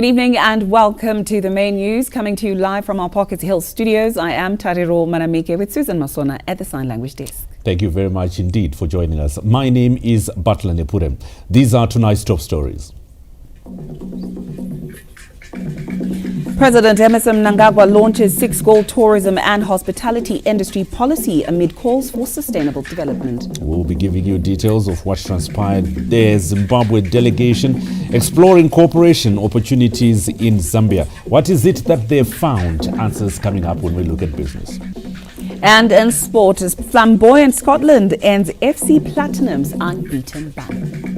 Good evening and welcome to the main news, coming to you live from our Pocket Hill studios. I am Tariro Maramike with Susan Masona at the Sign Language Desk. Thank you very much indeed for joining us. My name is Butler Nepure. These are tonight's top stories. President Emmerson Mnangagwa launches 6-goal tourism and hospitality industry policy amid calls for sustainable development. We'll be giving you details of what transpired there. Zimbabwe delegation exploring cooperation opportunities in Zambia. What is it that they've found? Answers coming up when we look at business. And in sport, flamboyant Scotland ends FC Platinum's unbeaten ban.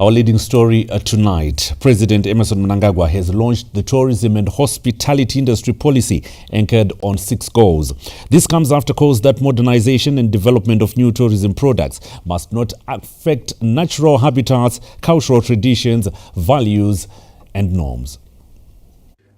Our leading story tonight, President Emmerson Mnangagwa has launched the tourism and hospitality industry policy anchored on 6 goals. This comes after calls that modernization and development of new tourism products must not affect natural habitats, cultural traditions, values and norms.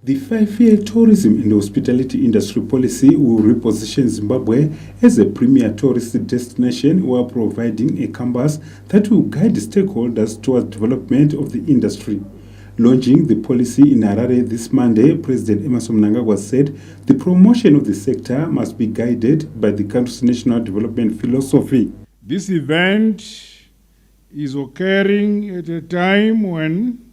The 5-year tourism and hospitality industry policy will reposition Zimbabwe as a premier tourist destination while providing a canvas that will guide stakeholders towards development of the industry. Launching the policy in Harare this Monday, President Emmerson Mnangagwa said the promotion of the sector must be guided by the country's national development philosophy. This event is occurring at a time when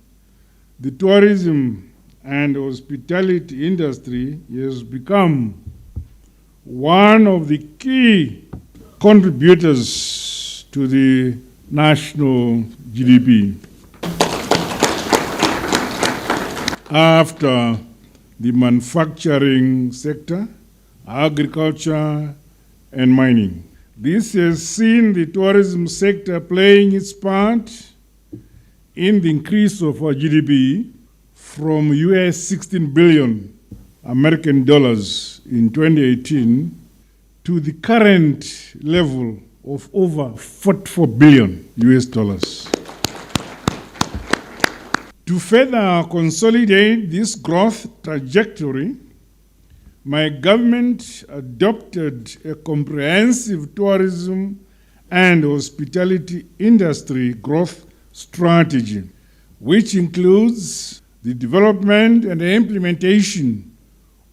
the tourism and hospitality industry has become one of the key contributors to the national GDP. After the manufacturing sector, agriculture, and mining. This has seen the tourism sector playing its part in the increase of our GDP from US 16 billion American dollars in 2018 to the current level of over 44 billion US dollars. To further consolidate this growth trajectory, my government adopted a comprehensive tourism and hospitality industry growth strategy, which includes the development and the implementation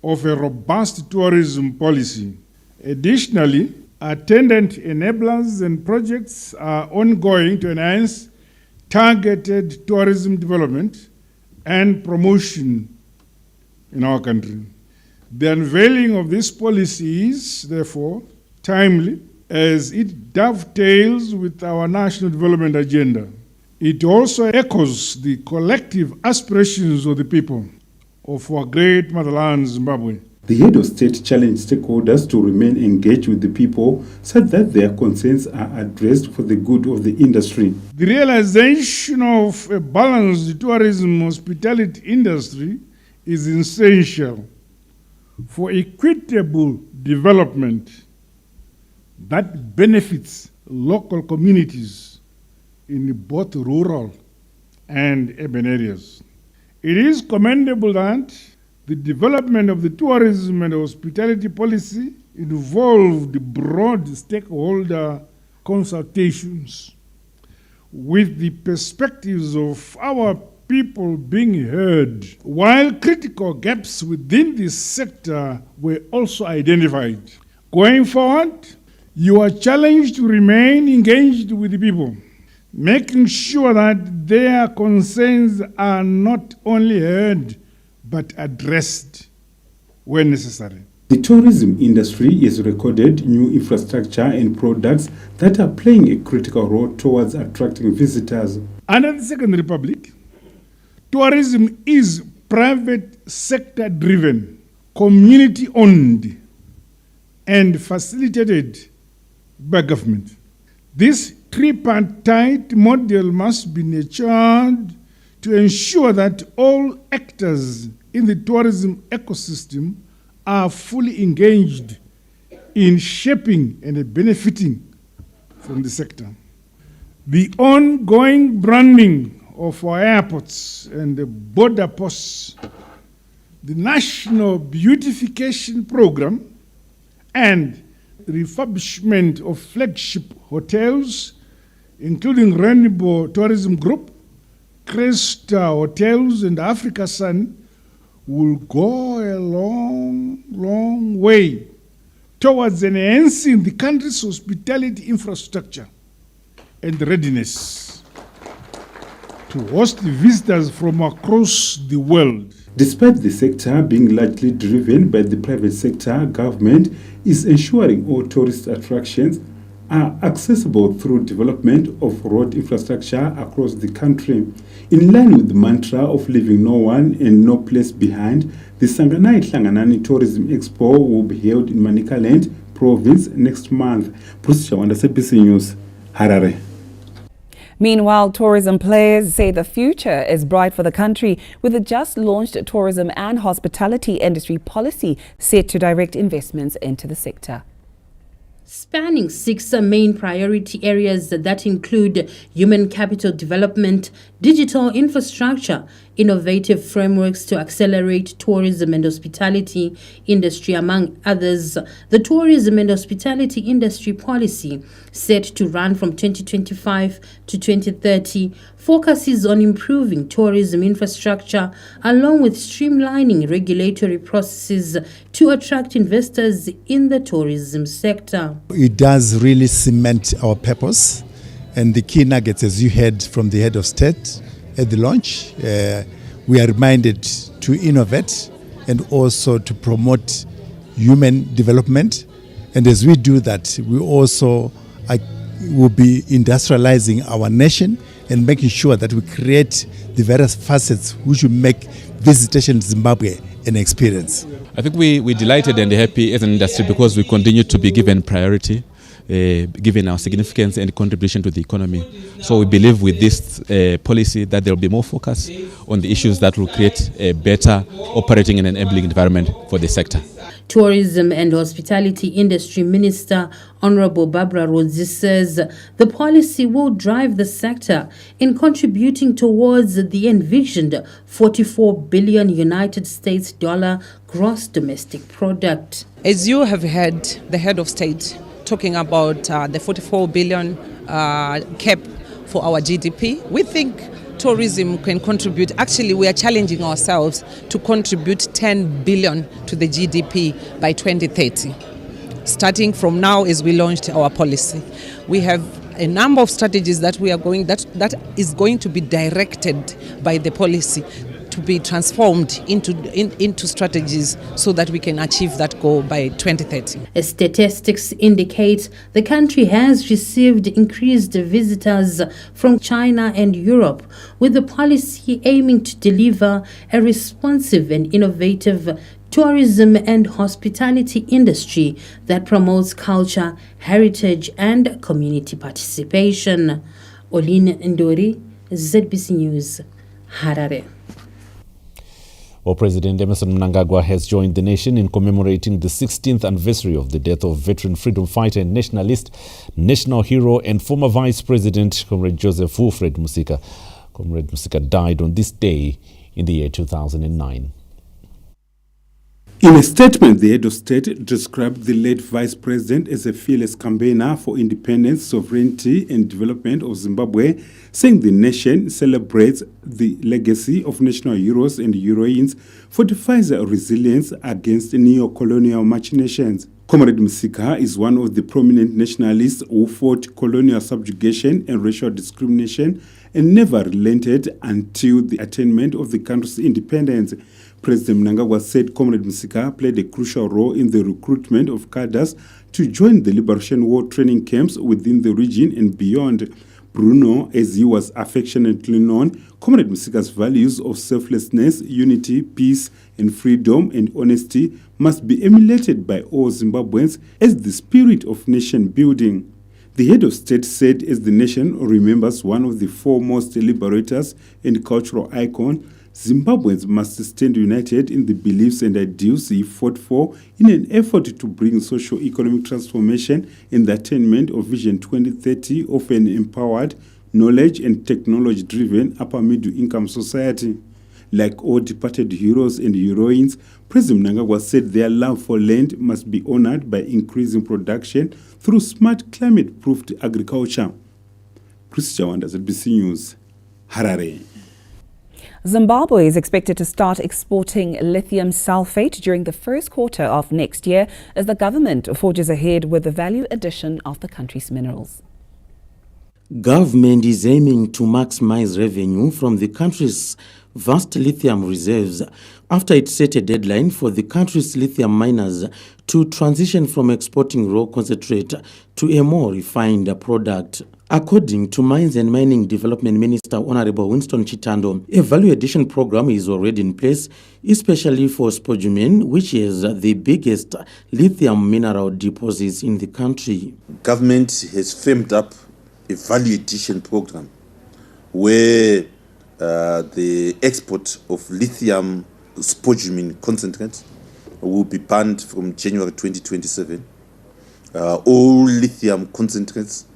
of a robust tourism policy. Additionally, attendant enablers and projects are ongoing to enhance targeted tourism development and promotion in our country. The unveiling of this policy is, therefore, timely as it dovetails with our national development agenda. It also echoes the collective aspirations of the people of our great motherland, Zimbabwe. The head of state challenged stakeholders to remain engaged with the people so that their concerns are addressed for the good of the industry. The realization of a balanced tourism hospitality industry is essential for equitable development that benefits local communities in both rural and urban areas. It is commendable that the development of the tourism and hospitality policy involved broad stakeholder consultations with the perspectives of our people being heard, while critical gaps within this sector were also identified. Going forward, you are challenged to remain engaged with the people, making sure that their concerns are not only heard but addressed when necessary. The tourism industry has recorded new infrastructure and products that are playing a critical role towards attracting visitors. Under the Second Republic, tourism is private sector driven, community owned, and facilitated by government. This tripartite model must be nurtured to ensure that all actors in the tourism ecosystem are fully engaged in shaping and benefiting from the sector. The ongoing branding of our airports and the border posts, the National Beautification Program, and refurbishment of flagship hotels including Rainbow Tourism Group, Cresta Hotels, and Africa Sun, will go a long way towards enhancing the country's hospitality infrastructure and readiness to host visitors from across the world. Despite the sector being largely driven by the private sector, government is ensuring all tourist attractions are accessible through development of road infrastructure across the country. In line with the mantra of leaving no one and no place behind, the Sanganai Hlanganani Tourism Expo will be held in Manicaland province next month. Gwanda, VP News, Harare. Meanwhile, tourism players say the future is bright for the country with the just launched tourism and hospitality industry policy set to direct investments into the sector. Spanning 6 main priority areas that include human capital development, digital infrastructure, innovative frameworks to accelerate tourism and hospitality industry, among others. The tourism and hospitality industry policy, set to run from 2025 to 2030, focuses on improving tourism infrastructure along with streamlining regulatory processes to attract investors in the tourism sector. It does really cement our purpose, and the key nuggets, as you heard from the head of state at the launch, we are reminded to innovate and also to promote human development. And as we do that, we also will be industrializing our nation and making sure that we create the various facets which will make visitation to Zimbabwe an experience. I think we're delighted and happy as an industry because we continue to be given priority, given our significance and contribution to the economy. So we believe with this policy that there will be more focus on the issues that will create a better operating and enabling environment for the sector. Tourism and Hospitality Industry Minister Honorable Barbara Rodzi says the policy will drive the sector in contributing towards the envisioned $44 billion United States dollar gross domestic product. As you have heard the head of state talking about the 44 billion cap for our GDP, we think tourism can contribute. Actually, we are challenging ourselves to contribute 10 billion to the GDP by 2030. Starting from now, as we launched our policy, we have a number of strategies that we are going that is going to be directed by the policy to be transformed into strategies so that we can achieve that goal by 2030. As statistics indicate, the country has received increased visitors from China and Europe, with the policy aiming to deliver a responsive and innovative tourism and hospitality industry that promotes culture, heritage, and community participation. Oline Ndori, ZBC News, Harare. Well, President Emmerson Mnangagwa has joined the nation in commemorating the 16th anniversary of the death of veteran freedom fighter and nationalist, national hero and former Vice President, Comrade Joseph Wilfred Msika. Comrade Msika died on this day in the year 2009. In a statement, the head of state described the late vice president as a fearless campaigner for independence, sovereignty and development of Zimbabwe, saying the nation celebrates the legacy of national heroes and heroines, fortifies our resilience against neo-colonial machinations. Comrade Msika is one of the prominent nationalists who fought colonial subjugation and racial discrimination and never relented until the attainment of the country's independence. President Mnangagwa said Comrade Msika played a crucial role in the recruitment of cadres to join the Liberation War training camps within the region and beyond. Bruno, as he was affectionately known, Comrade Msika's values of selflessness, unity, peace, and freedom and honesty must be emulated by all Zimbabweans as the spirit of nation building. The head of state said as the nation remembers one of the foremost liberators and cultural icon, Zimbabweans must stand united in the beliefs and ideals he fought for in an effort to bring socio-economic transformation and the attainment of Vision 2030 of an empowered, knowledge and technology-driven upper-middle-income society. Like all departed heroes and heroines, President Mnangagwa said their love for land must be honored by increasing production through smart climate-proofed agriculture. Chris Gwanda, ZBC News, Harare. Zimbabwe is expected to start exporting lithium sulfate during the first quarter of next year as the government forges ahead with the value addition of the country's minerals. Government is aiming to maximize revenue from the country's vast lithium reserves after it set a deadline for the country's lithium miners to transition from exporting raw concentrate to a more refined product. According to Mines and Mining Development Minister Honorable Winston Chitando, a value addition program is already in place, especially for spodumene, which is the biggest lithium mineral deposits in the country. Government has firmed up a value addition program where the export of lithium spodumene concentrate will be banned from January 2027. All lithium concentrates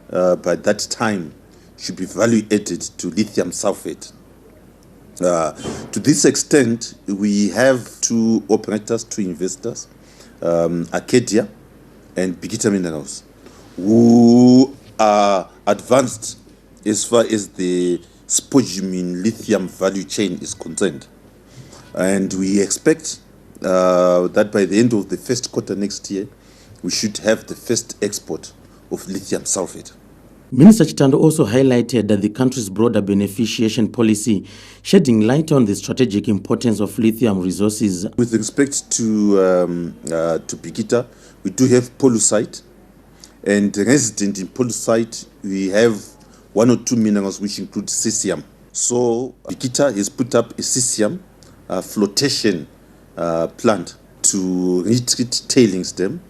by that time should be value added to lithium sulfate. To this extent, we have two operators, two investors, Arcadia and Bigita Minerals, who are advanced as far as the spodumene lithium value chain is concerned. And we expect that by the end of the first quarter next year, we should have the first export of lithium sulfate. Minister Chitando also highlighted that the country's broader beneficiation policy, shedding light on the strategic importance of lithium resources. With respect to Bigita, we do have pollucite, and resident in pollucite, we have one or two minerals which include cesium. So Bigita has put up a cesium flotation plant to retreat tailings dam,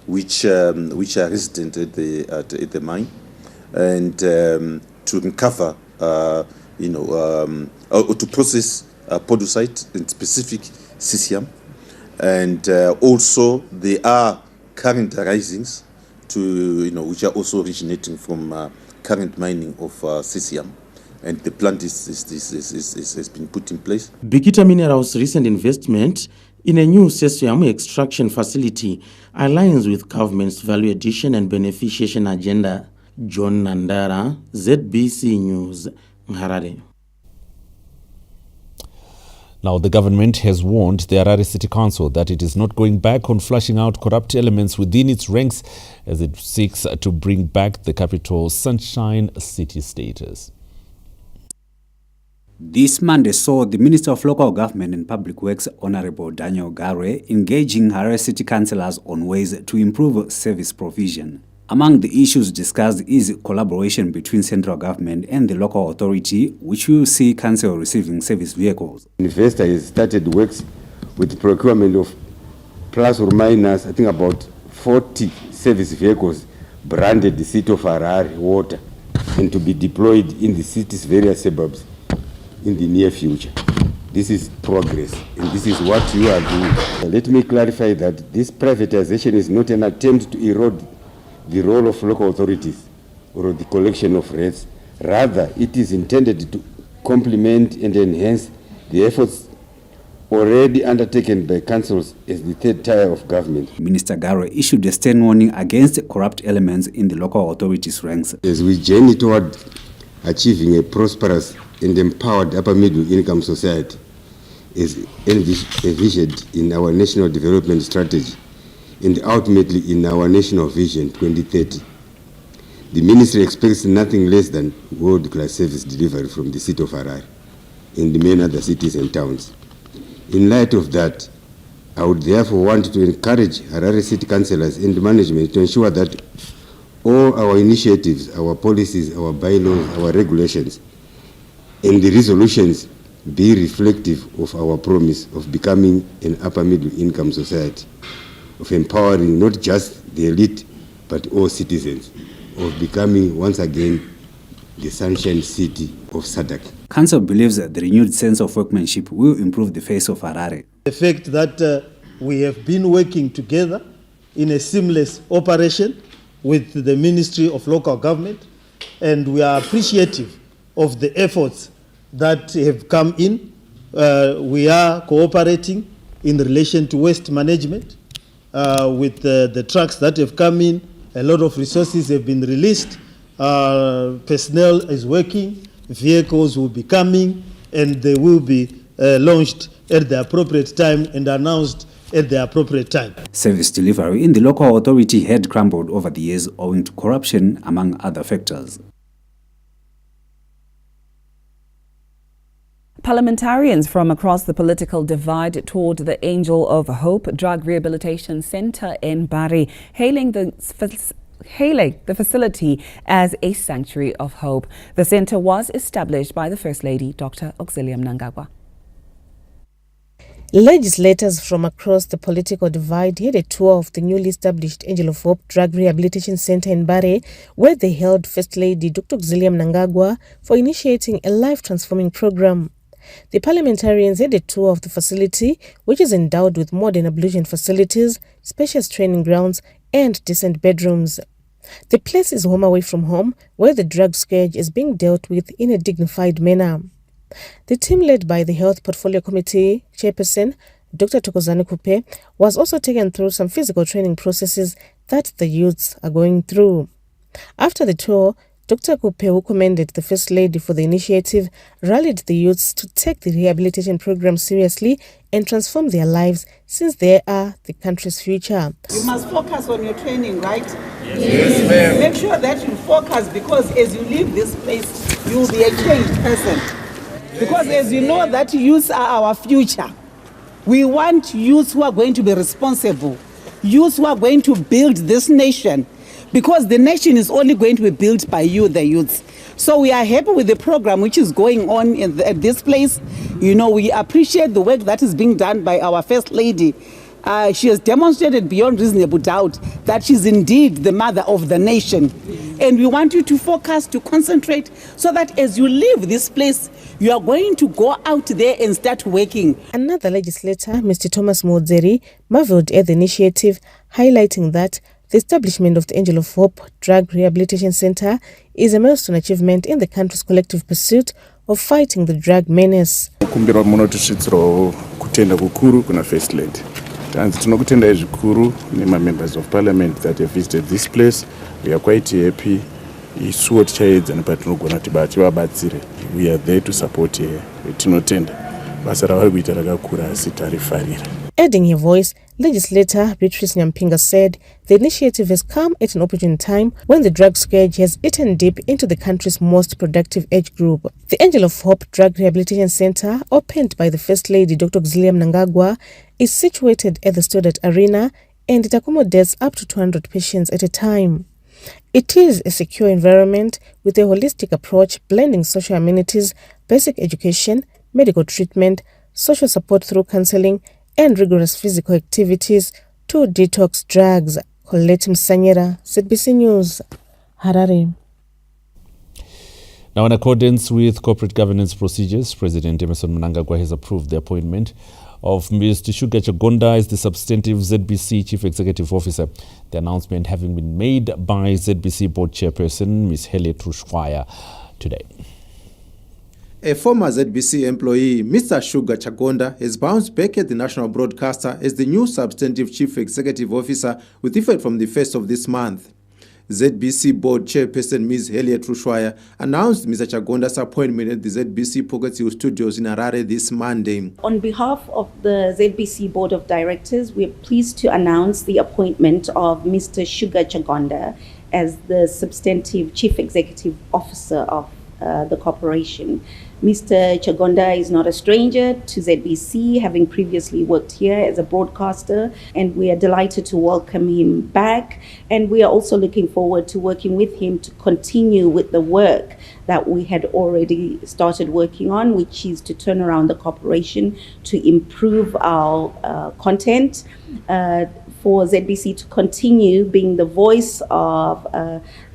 which are resident at the mine, and to recover, or to process pollucite and specific cesium, and also there are current risings which are also originating from current mining of cesium, and the plant has been put in place. Bigita Minerals' recent investment in a new cesium extraction facility aligns with government's value addition and beneficiation agenda. John Nandara, ZBC News, Harare. Now, the government has warned the Harare City Council that it is not going back on flushing out corrupt elements within its ranks as it seeks to bring back the capital's Sunshine City status. This Monday saw the Minister of Local Government and Public Works, Honorable Daniel Gare, engaging Harare City Councillors on ways to improve service provision. Among the issues discussed is collaboration between central government and the local authority, which will see council receiving service vehicles. Investor has started works with procurement of plus or minus, I think, about 40 service vehicles branded the city of Harare Water, and to be deployed in the city's various suburbs in the near future. This is progress, and this is what you are doing. Let me clarify that this privatization is not an attempt to erode the role of local authorities or the collection of rates. Rather, it is intended to complement and enhance the efforts already undertaken by councils as the third tier of government. Minister Gare issued a stern warning against corrupt elements in the local authorities' ranks. As we journey toward achieving a prosperous and empowered upper middle income society, as envisioned in our national development strategy, and ultimately in our national vision 2030. The ministry expects nothing less than world-class service delivery from the city of Harare and the main other cities and towns. In light of that, I would therefore want to encourage Harare City Councillors and management to ensure that all our initiatives, our policies, our bylaws, our regulations, and the resolutions be reflective of our promise of becoming an upper middle income society, of empowering not just the elite, but all citizens, of becoming once again the Sunshine City of Sadak. Council believes that the renewed sense of workmanship will improve the face of Harare. The fact that we have been working together in a seamless operation with the Ministry of Local Government, and we are appreciative of the efforts that have come in. We are cooperating in relation to waste management with the trucks that have come in. A lot of resources have been released personnel is working, vehicles will be coming, and they will be launched at the appropriate time and announced at the appropriate time. Service delivery in the local authority had crumbled over the years owing to corruption, among other factors. Parliamentarians from across the political divide toured the Angel of Hope Drug Rehabilitation Centre in Bari, hailing the facility as a sanctuary of hope. The centre was established by the First Lady, Dr. Auxilium Mnangagwa. Legislators from across the political divide had a tour of the newly established Angel of Hope Drug Rehabilitation Centre in Bari, where they hailed First Lady Dr. Auxilium Mnangagwa for initiating a life-transforming program. The parliamentarians had a tour of the facility, which is endowed with modern ablution facilities, spacious training grounds, and decent bedrooms. The place is home away from home, where the drug scourge is being dealt with in a dignified manner. The team, led by the Health Portfolio Committee Chairperson, Dr. Thokozani Kupe, was also taken through some physical training processes that the youths are going through. After the tour, Dr. Kupe, who commended the First Lady for the initiative, rallied the youths to take the rehabilitation program seriously and transform their lives, since they are the country's future. You must focus on your training, right? Yes, ma'am. Make sure that you focus, because as you leave this place, you will be a changed person. Because as you know that youths are our future. We want youths who are going to be responsible, youths who are going to build this nation, because the nation is only going to be built by you, the youths. So we are happy with the program which is going on at this place. You know, we appreciate the work that is being done by our First Lady. She has demonstrated beyond reasonable doubt that she's indeed the mother of the nation. And we want you to focus, to concentrate, so that as you leave this place, you are going to go out there and start working. Another legislator, Mr. Thomas Modzeri, marveled at the initiative, highlighting that the establishment of the Angel of Hope Drug Rehabilitation Centre is a milestone achievement in the country's collective pursuit of fighting the drug menace. Kumbira muno tusvitsirawo kutenda kukuru kuna First Lady. Tanzi tinokutendai zvikuru nema members of parliament that have visited this place. We are quite happy. Isuwo tichaedza nepatinogona tivabatsire. We are there to support here. Tinotenda basa ravari kuita rakakura asi tarifarira. Adding her voice, legislator Beatrice Nyampinga said the initiative has come at an opportune time when the drug scourge has eaten deep into the country's most productive age group. The Angel of Hope Drug Rehabilitation Centre, opened by the First Lady Dr. Auxilium Mnangagwa, is situated at the Student Arena and it accommodates up to 200 patients at a time. It is a secure environment with a holistic approach blending social amenities, basic education, medical treatment, social support through counseling, and rigorous physical activities to detox drugs. Colette Msanyera, ZBC News, Harare. Now, in accordance with corporate governance procedures, President Emmerson Mnangagwa has approved the appointment of Mr. Gwanda as the substantive ZBC Chief Executive Officer. The announcement having been made by ZBC Board Chairperson Ms. Trushkwaya today. A former ZBC employee, Mr. Gwanda, has bounced back at the national broadcaster as the new substantive chief executive officer with effect from the 1st of this month. ZBC board chairperson Ms. Trushkwaya announced Mr. Gwonda's appointment at the ZBC Pocket Hill Studios in Harare this Monday. On behalf of the ZBC Board of Directors, we are pleased to announce the appointment of Mr. Gwanda as the substantive chief executive officer of the corporation. Mr. Gwanda is not a stranger to ZBC, having previously worked here as a broadcaster, and we are delighted to welcome him back. And we are also looking forward to working with him to continue with the work that we had already started working on, which is to turn around the corporation, to improve our content, for ZBC to continue being the voice of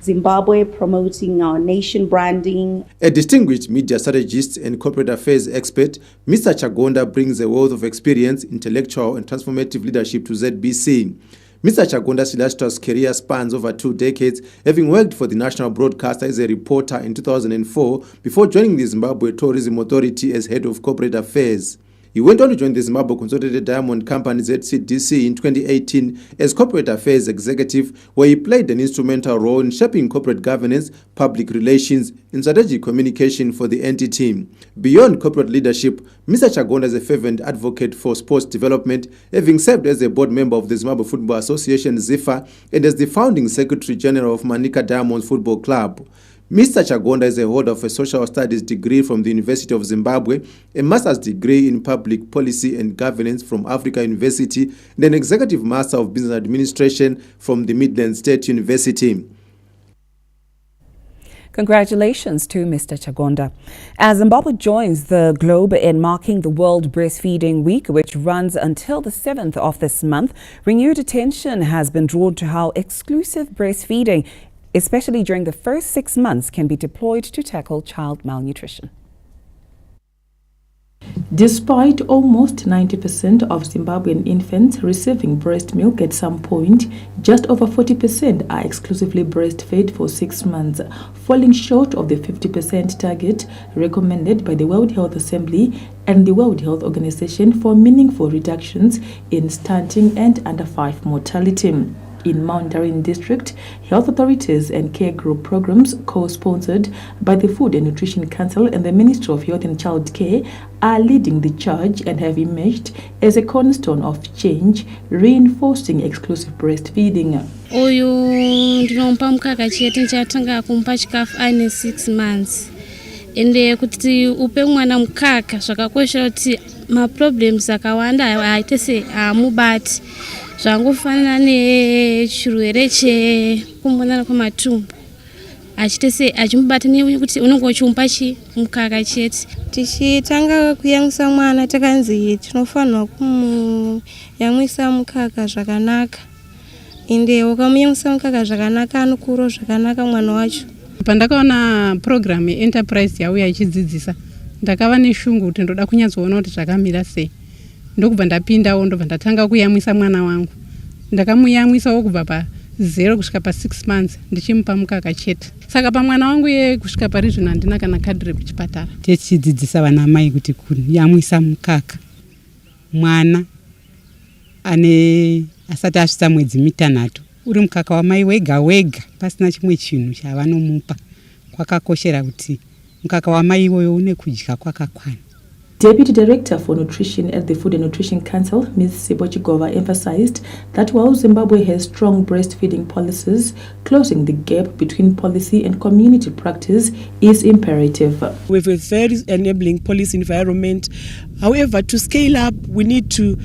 Zimbabwe, promoting our nation branding. A distinguished media strategist and corporate affairs expert, Mr. Gwanda brings a wealth of experience, intellectual and transformative leadership to ZBC. Mr. Gwanda's illustrious career spans over 2 decades, having worked for the national broadcaster as a reporter in 2004 before joining the Zimbabwe Tourism Authority as head of corporate affairs. He went on to join the Zimbabwe Consolidated Diamond Company ZCDC in 2018 as Corporate Affairs Executive, where he played an instrumental role in shaping corporate governance, public relations, and strategic communication for the entity. Beyond corporate leadership, Mr. Chagonda is a fervent advocate for sports development, having served as a board member of the Zimbabwe Football Association (ZIFA) and as the founding Secretary General of Manica Diamonds Football Club. Mr. Chagonda is a holder of a social studies degree from the University of Zimbabwe, a master's degree in public policy and governance from Africa University, and an executive master of business administration from the Midland State University. Congratulations to Mr. Chagonda. As Zimbabwe joins the globe in marking the World Breastfeeding Week, which runs until the 7th of this month, renewed attention has been drawn to how exclusive breastfeeding, especially during the first 6 months, can be deployed to tackle child malnutrition. Despite almost 90% of Zimbabwean infants receiving breast milk at some point, just over 40% are exclusively breastfed for 6 months, falling short of the 50% target recommended by the World Health Assembly and the World Health Organization for meaningful reductions in stunting and under 5 mortality. In Mandarin District, health authorities and care group programs co-sponsored by the Food and Nutrition Council and the Ministry of Health and Child Care are leading the charge and have emerged as a cornerstone of change, reinforcing exclusive breastfeeding. Uyu ndinompa mukaka chete chatanga kumpa chikafu aine 6 months. Ende kuti upe mwana mukaka zvakakosha kuti maproblems akawanda aite seamubati. Zvangofanana nechirwere chekumonana kwematumbu achitese achimubata nekuti unenge uchimupa mukaka chete. Tichitanga kuyamwisa mwana takanzi tinofanirwa kumuyamwisa mukaka zvakanaka, ende ukamuyamwisa mukaka zvakanaka anokura zvakanaka mwana wacho. Pandakaona program Enterprise yauya ichidzidzisa ndakava neshungu kuti ndoda kunyatsoona kuti zvakamira sei. Ndokubva ndapindawo ndobva ndatanga kuyamwisa mwana wangu. Ndakamuyamwisawo kubva pa0 kusvika pa6 months ndichimupa mukaka chete. Saka pamwana wangu kusvika parizvino handina kana kadhiri kuchipatara. Tichidzidzisa vana mai kuti kuyamwisa mukaka mwana asati asvitsa mwedzi 3 uri mukaka wamai wega wega pasina chimwe chinhu chavanomupa. Kwakakoshera kuti mukaka wamai iwoyo une kudya kwakakwana. Deputy Director for Nutrition at the Food and Nutrition Council, Ms. Sibochigova, emphasized that while Zimbabwe has strong breastfeeding policies, closing the gap between policy and community practice is imperative. We have a very enabling policy environment. However, to scale up, we need to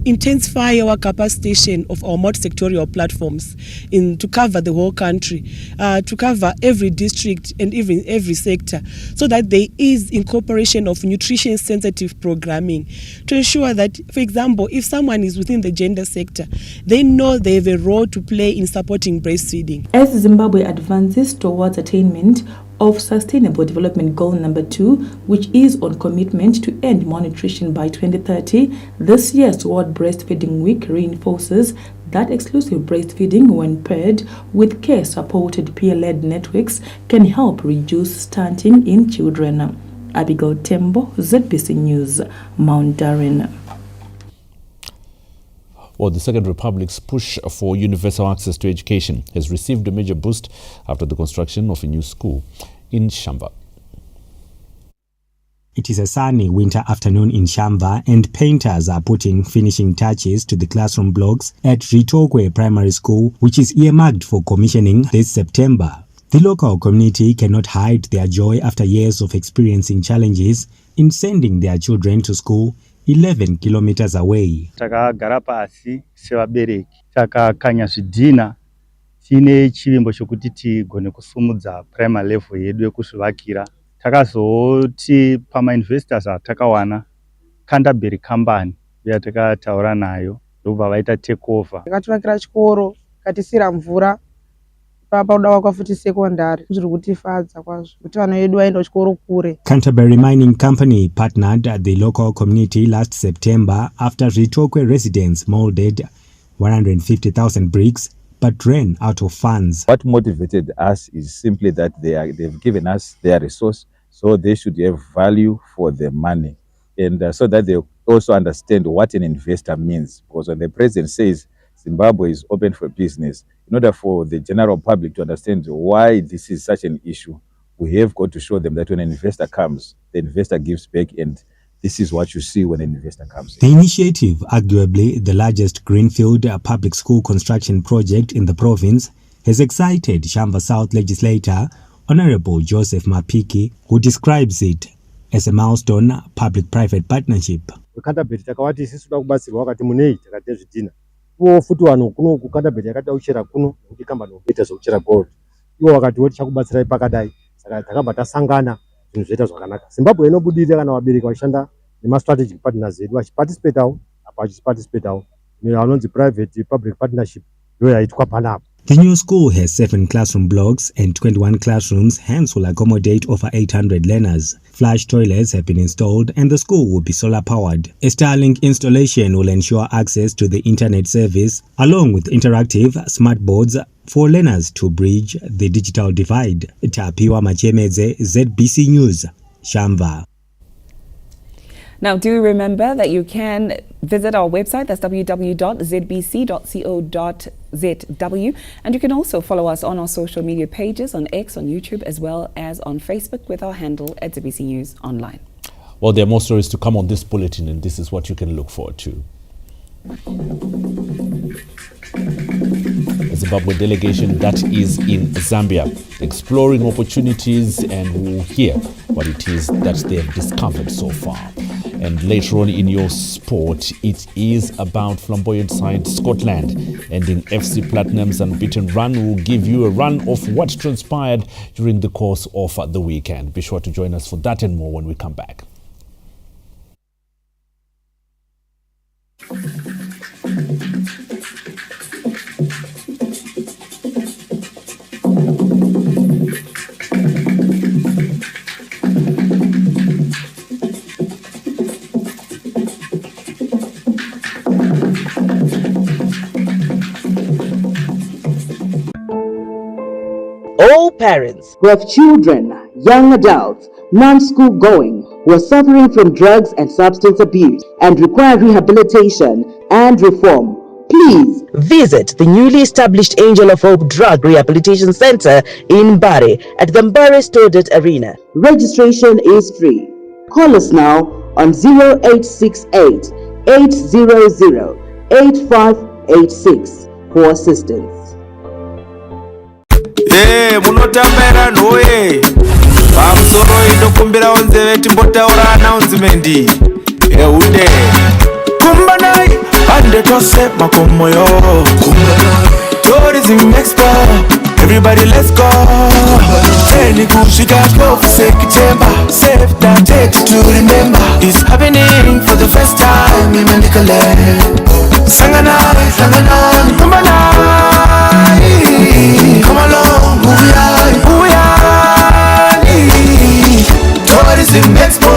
intensify our capacitation of our multi-sectorial platforms to cover the whole country, to cover every district and even every sector, so that there is incorporation of nutrition-sensitive programming to ensure that, for example, if someone is within the gender sector, they know they have a role to play in supporting breastfeeding. As Zimbabwe advances towards attainment of Sustainable Development Goal number 2, which is on commitment to end malnutrition by 2030, this year's World Breastfeeding Week reinforces that exclusive breastfeeding, when paired with care-supported peer-led networks, can help reduce stunting in children. Abigail Tembo, ZBC News, Mandarin. Well, the Second Republic's push for universal access to education has received a major boost after the construction of a new school in Shamva. It is a sunny winter afternoon in Shamva, and painters are putting finishing touches to the classroom blocks at Ritokwe Primary School, which is earmarked for commissioning this September. The local community cannot hide their joy after years of experiencing challenges in sending their children to school 11 kilometers away. Takagara pasi sevabereki takakanya zvidhina tine chivimbo chokuti tigone kusumudza primary level yedu yekuzvivakira. Takazoti pama-investors atakawana Canterbury company yatakataura nayo ndobva vaita take over. Takativakira chikoro katisira mvura papa udawa kwafuti secondary zviri kutifadza kwazvo kuti vana vedu vaenda kuchikoro kure. Canterbury Mining Company partnered at the local community last September after Ritokwe residents molded 150,000 bricks but ran out of funds. What motivated us is simply that they've given us their resource, so they should have value for the money, and so that they also understand what an investor means. Because when the president says Zimbabwe is open for business, in order for the general public to understand why this is such an issue, we have got to show them that when an investor comes, the investor gives back, and this is what you see when an investor comes in. The initiative, arguably the largest greenfield public school construction project in the province, has excited Shamba South legislator Honorable Joseph Mapiki, who describes it as a milestone public-private partnership. Kukandabeti takawati sisi toda kubatsirwa wakati munei takati zvidhina. Uwo futi wano kuno kukandabeti yakati uchera kuno kuti kamba nobeta zvokuchera gold. Iwo wakati woti chakubatsirai pakadai saka takabva tasangana zvinhu zvoita zvakanaka. Zimbabwe inobudirira kana vabereki vashanda nema-strategic partners edu vachiparticipatawo apa vachiparticipatawo nevanonzi private public partnership ndoyo yaitwa panapo. The new school has 7 classroom blocks and 21 classrooms, hence will accommodate over 800 learners. Flush toilets have been installed and the school will be solar powered. A Starlink installation will ensure access to the internet service along with interactive smart boards for learners to bridge the digital divide. Tapiwa Machemeze, ZBC News, Shamba. Now, do remember that you can visit our website, that's www.zbc.co.zw, and you can also follow us on our social media pages on X, on YouTube, as well as on Facebook with our handle at ZBC News Online. Well, there are more stories to come on this bulletin, and this is what you can look forward to. A Zimbabwe delegation that is in Zambia, exploring opportunities, and we'll hear what it is that they have discovered so far. And later on in your sport, it is about flamboyant side Scotland ending FC Platinum's unbeaten run. Will give you a run of what transpired during the course of the weekend. Be sure to join us for that and more when we come back. All parents who have children, young adults, non-school going, who are suffering from drugs and substance abuse and require rehabilitation and reform, please visit the newly established Angel of Hope Drug Rehabilitation Center in Mbare at the Mbare Stodet Arena. Registration is free. Call us now on 0868 800 8586 for assistance. Munotambira noye pamusoro inokumbira onzeve timbotaura announcement ehude kumbanai pande tose makomoyo tourism expo everybody let's go eni kusvika 12 September save that date to remember it's happening for the first time in Mandikaland sanganai kumbanai come along tourism expo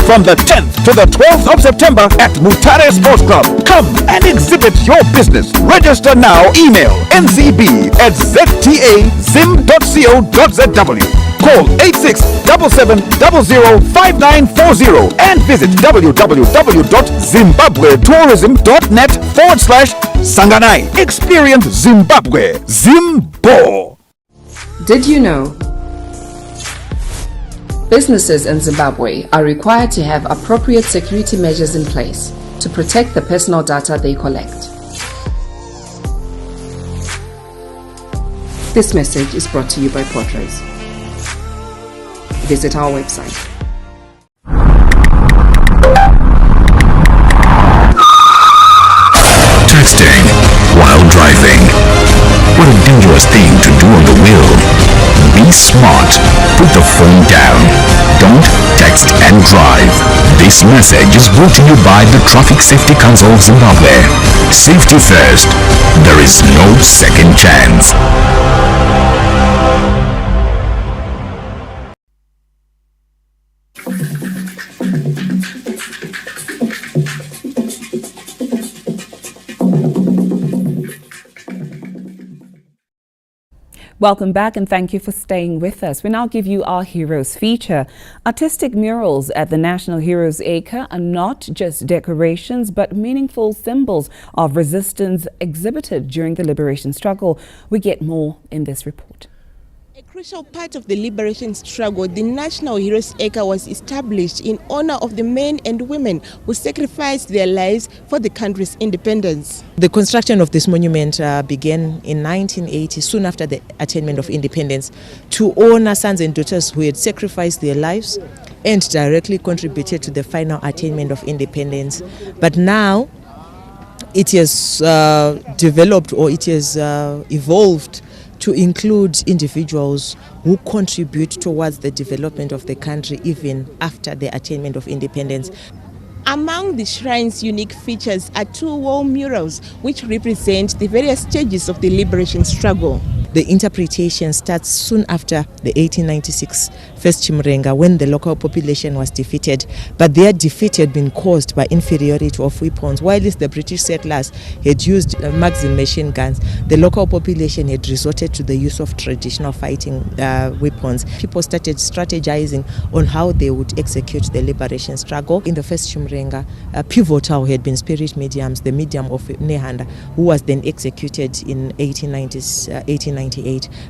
from the 10th to the 12th of September at Mutare Sports Club. Come and exhibit your business. Register now. Email ncb@ztazim.co.zw. Call 8677005940 and visit www.zimbabwetourism.net/Sanganai. Experience Zimbabwe. Zimbo. Did you know businesses in Zimbabwe are required to have appropriate security measures in place to protect the personal data they collect? This message is brought to you by Portrait. Visit our website. Texting while driving. What a dangerous thing to do on the wheel. Be smart. Put the phone down. Don't text and drive. This message is brought to you by the Traffic Safety Council of Zimbabwe. Safety first. There is no second chance. Welcome back and thank you for staying with us. We now give you our Heroes feature. Artistic murals at the National Heroes Acre are not just decorations but meaningful symbols of resistance exhibited during the liberation struggle. We get more in this report. A crucial part of the liberation struggle, the National Heroes Acre was established in honor of the men and women who sacrificed their lives for the country's independence. The construction of this monument began in 1980, soon after the attainment of independence, to honor sons and daughters who had sacrificed their lives and directly contributed to the final attainment of independence. But now it has developed, or it has evolved to include individuals who contribute towards the development of the country even after the attainment of independence. Among the shrine's unique features are two wall murals which represent the various stages of the liberation struggle. The interpretation starts soon after the 1896 First Chimurenga, when the local population was defeated, but their defeat had been caused by inferiority of weapons. Whilst the British settlers had used Maxim machine guns, the local population had resorted to the use of traditional fighting weapons. People started strategizing on how they would execute the liberation struggle. In the First Chimurenga, pivotal had been spirit mediums, the medium of Nehanda, who was then executed in 1898.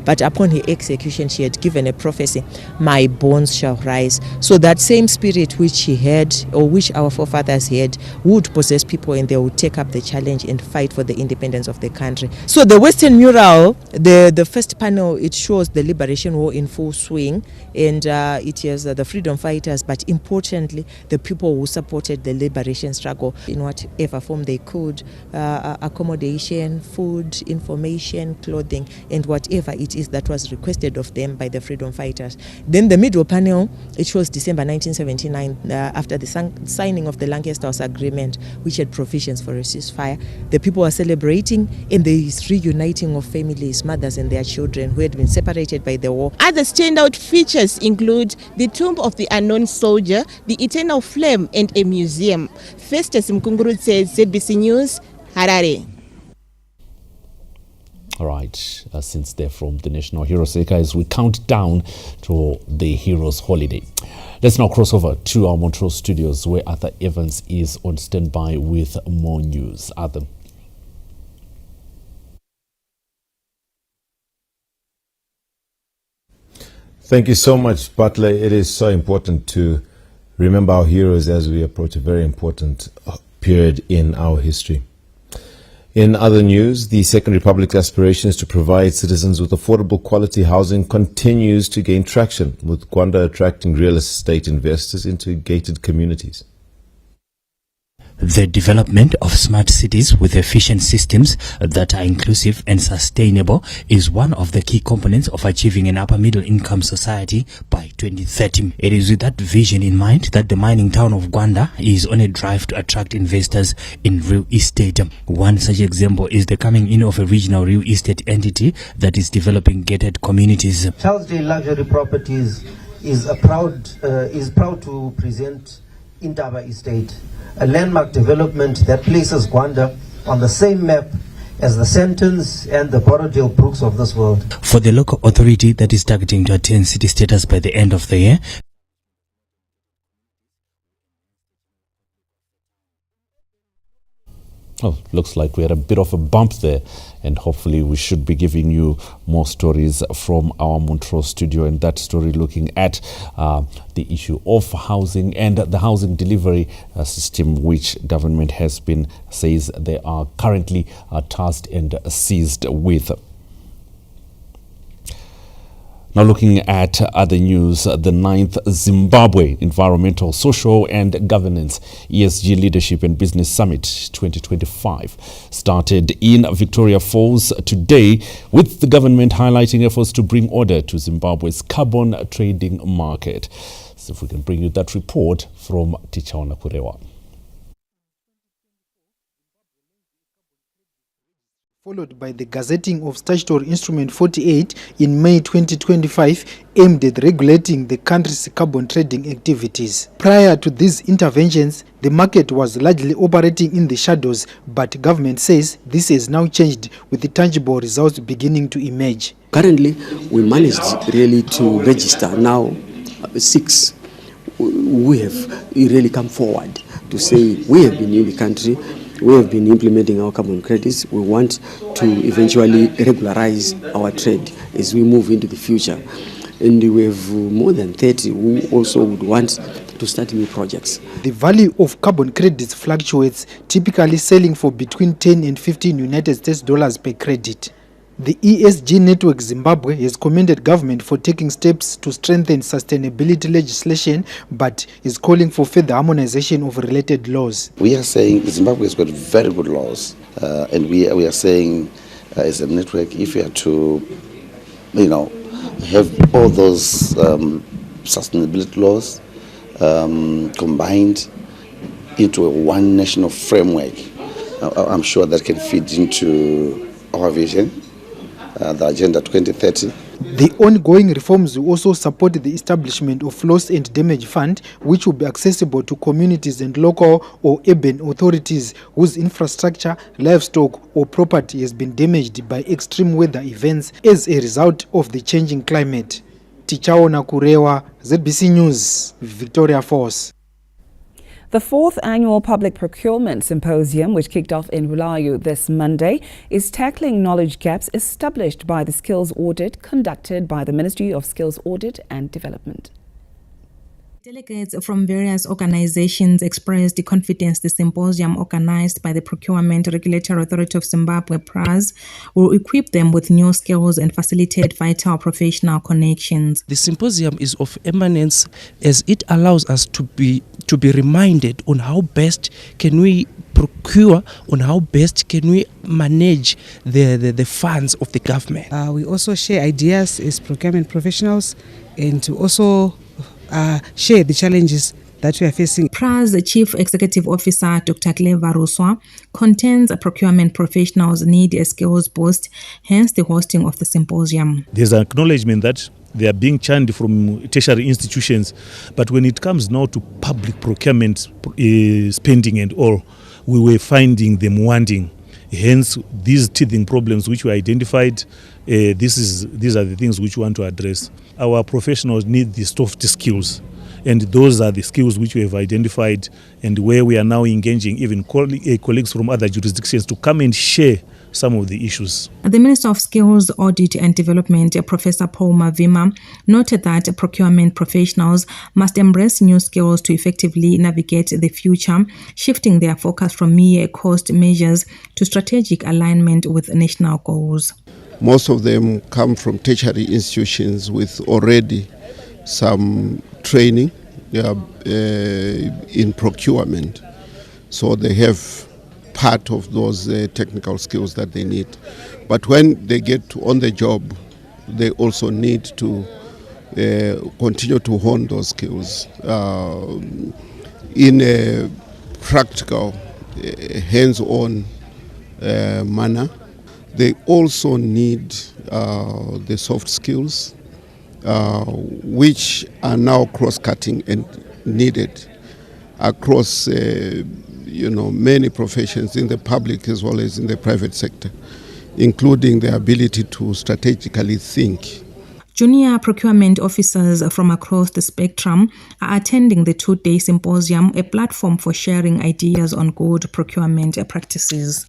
But upon her execution, she had given a prophecy, "My bones shall rise." So that same spirit which she had, or which our forefathers had, would possess people, and they would take up the challenge and fight for the independence of the country. So the Western mural, the first panel, it shows the liberation war in full swing, and it has the freedom fighters, but importantly, the people who supported the liberation struggle in whatever form they could, accommodation, food, information, clothing, and whatever it is that was requested of them by the freedom fighters. Then the middle panel, it shows December 1979, after the signing of the Lancaster House Agreement, which had provisions for a ceasefire. The people are celebrating, and there is reuniting of families, mothers and their children who had been separated by the war. Other standout features include the tomb of the unknown soldier, the eternal flame, and a museum. Festus Mkungurutse, ZBC News, Harare. All right, since they're from the National Heroes Acre, as we count down to the Heroes Holiday. Let's now cross over to our Montreal studios, where Arthur Evans is on standby with more news. Arthur. Thank you so much, Butler. It is so important to remember our heroes as we approach a very important period in our history. In other news, the Second Republic's aspirations to provide citizens with affordable quality housing continues to gain traction, with Gwanda attracting real estate investors into gated communities. The development of smart cities with efficient systems that are inclusive and sustainable is one of the key components of achieving an upper middle income society by 2030. It is with that vision in mind that the mining town of Gwanda is on a drive to attract investors in real estate. One such example is the coming in of a regional real estate entity that is developing gated communities. Charles J. Luxury Properties is proud to present Intaba Estate, a landmark development that places Gwanda on the same map as the Sentons and the Borrowdale Brooks of this world. For the local authority that is targeting to attain city status by the end of the year, Oh, looks like we had a bit of a bump there, and hopefully we should be giving you more stories from our Montreal studio, and that story looking at the issue of housing and the housing delivery system, which government says they are currently tasked and seized with. Now looking at other news, the 9th Zimbabwe Environmental, Social and Governance ESG Leadership and Business Summit 2025 started in Victoria Falls today, with the government highlighting efforts to bring order to Zimbabwe's carbon trading market. So if we can bring you that report from Tichaona Kurewa. followed by the gazetting of Statutory Instrument 48 in May 2025, aimed at regulating the country's carbon trading activities. Prior to these interventions, the market was largely operating in the shadows, but government says this has now changed, with the tangible results beginning to emerge. Currently, we managed really to register now 6 who have really come forward to say we have been in the country. We have been implementing our carbon credits. We want to eventually regularize our trade as we move into the future. And we have more than 30 who also would want to start new projects. The value of carbon credits fluctuates, typically selling for between 10 and 15 United States dollars per credit. The ESG Network Zimbabwe has commended government for taking steps to strengthen sustainability legislation, but is calling for further harmonization of related laws. We are saying Zimbabwe has got very good laws, and we are saying as a network, if you are to, have all those sustainability laws combined into one national framework, I'm sure that can feed into our vision. The Agenda 2030. The ongoing reforms will also support the establishment of Loss and Damage Fund, which will be accessible to communities and local or urban authorities whose infrastructure, livestock or property has been damaged by extreme weather events as a result of the changing climate. Tichaona Kurewa, ZBC News, Victoria Falls. The 4th annual Public Procurement Symposium, which kicked off in Bulawayo this Monday, is tackling knowledge gaps established by the skills audit conducted by the Ministry of Skills Audit and Development. Delegates from various organizations expressed the confidence the symposium organized by the Procurement Regulatory Authority of Zimbabwe, PRAZ, will equip them with new skills and facilitate vital professional connections. The symposium is of eminence as it allows us to be reminded on how best can we procure, on how best can we manage the funds of the government. We also share ideas as procurement professionals and to also share the challenges that we are facing. PRAZ Chief Executive Officer Dr. Cleva Ruswa contends procurement professionals need a skills boost, hence the hosting of the symposium. There's an acknowledgement that they are being churned from tertiary institutions, but when it comes now to public procurement spending and all, we were finding them wanting. Hence, these teething problems which were identified, these are the things which we want to address. Our professionals need the soft skills, and those are the skills which we have identified and where we are now engaging even colleagues from other jurisdictions to come and share some of the issues. The Minister of Skills, Audit and Development, Professor Paul Mavima, noted that procurement professionals must embrace new skills to effectively navigate the future, shifting their focus from mere cost measures to strategic alignment with national goals. Most of them come from tertiary institutions with already some training in procurement. So they have part of those technical skills that they need. But when they get on the job, they also need to continue to hone those skills in a practical, hands-on manner. They also need the soft skills, which are now cross-cutting and needed across many professions in the public as well as in the private sector, including the ability to strategically think. Junior procurement officers from across the spectrum are attending the 2-day symposium, a platform for sharing ideas on good procurement practices.